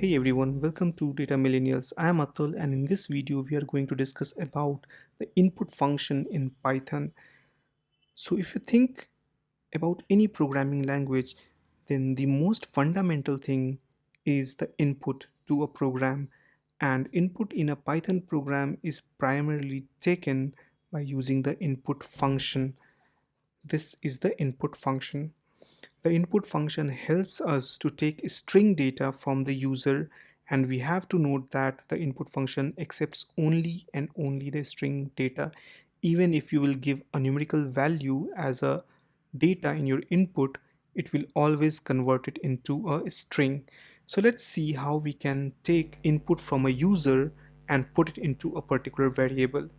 Hey everyone, welcome to Data Millennials. I am Atul, and in this video we are going to discuss about the input function in Python. So if you think about any programming language, then the most fundamental thing is the input to a program, and input in a Python program is primarily taken by using the input function. This is the input function. The input function helps us to take string data from the user, and we have to note that the input function accepts only and only the string data. Even if you will give a numerical value as a data in your input, it will always convert it into a string. So let's see how we can take input from a user and put it into a particular variable.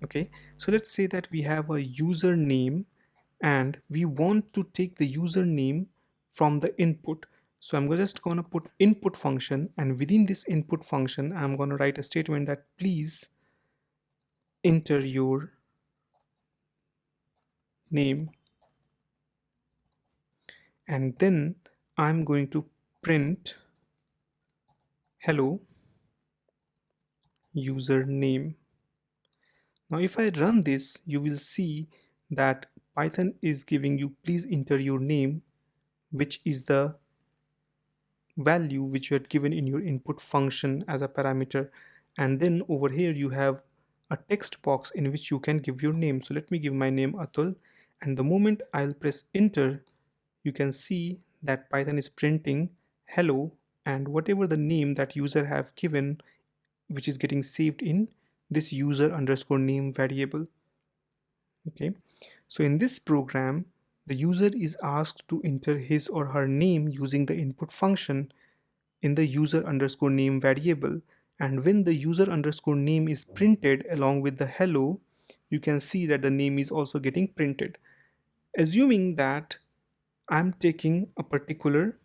Okay, so let's say that we have a username and we want to take the username from the input. So I'm just gonna put input function, and within this input function I'm gonna write a statement that please enter your name, and then I'm going to print hello username. Now if I run this, you will see that Python is giving you please enter your name, which is the value which you had given in your input function as a parameter. And then over here you have a text box in which you can give your name. So let me give my name Atul, and the moment I'll press enter, you can see that Python is printing hello and whatever the name that user have given, which is getting saved in this user underscore name variable. Okay, so in this program the user is asked to enter his or her name using the input function in the user underscore name variable, and when the user underscore name is printed along with the hello, you can see that the name is also getting printed. Assuming that I'm taking a particular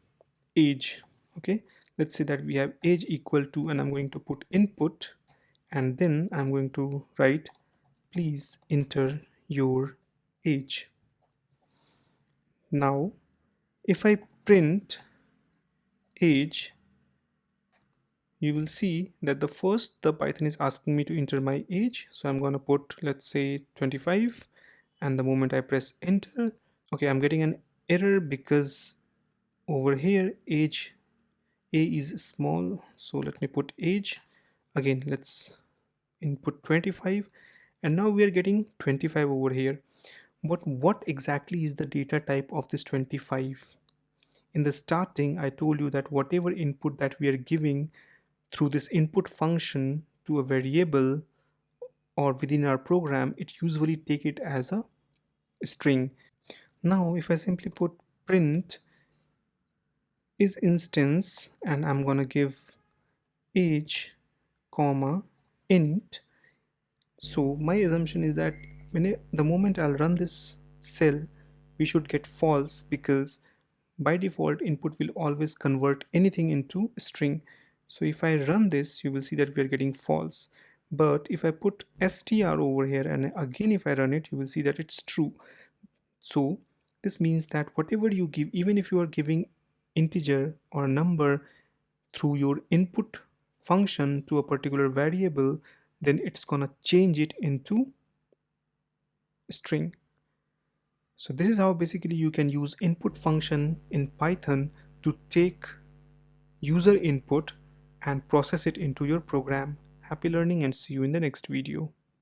age, okay, let's say that we have age equal to, and I'm going to put input, and then I'm going to write please enter your age. Now if I print age, you will see that the Python is asking me to enter my age. So I'm going to put, let's say 25, and the moment I press enter, okay, I'm getting an error because over here age a is small. So let me put age again, let's input 25, and now we are getting 25 over here. But what exactly is the data type of this 25? In the starting I told you that whatever input that we are giving through this input function to a variable or within our program, it usually take it as a string. Now if I simply put print is instance, and I'm gonna give age comma int, so my assumption is that the moment I'll run this cell, we should get false, because by default input will always convert anything into a string. So if I run this, you will see that we are getting false. But if I put str over here and again if I run it, you will see that it's true. So this means that whatever you give, even if you are giving integer or number through your input function to a particular variable, then it's gonna change it into string. So this is how basically you can use input function in Python to take user input and process it into your program. Happy learning, and see you in the next video.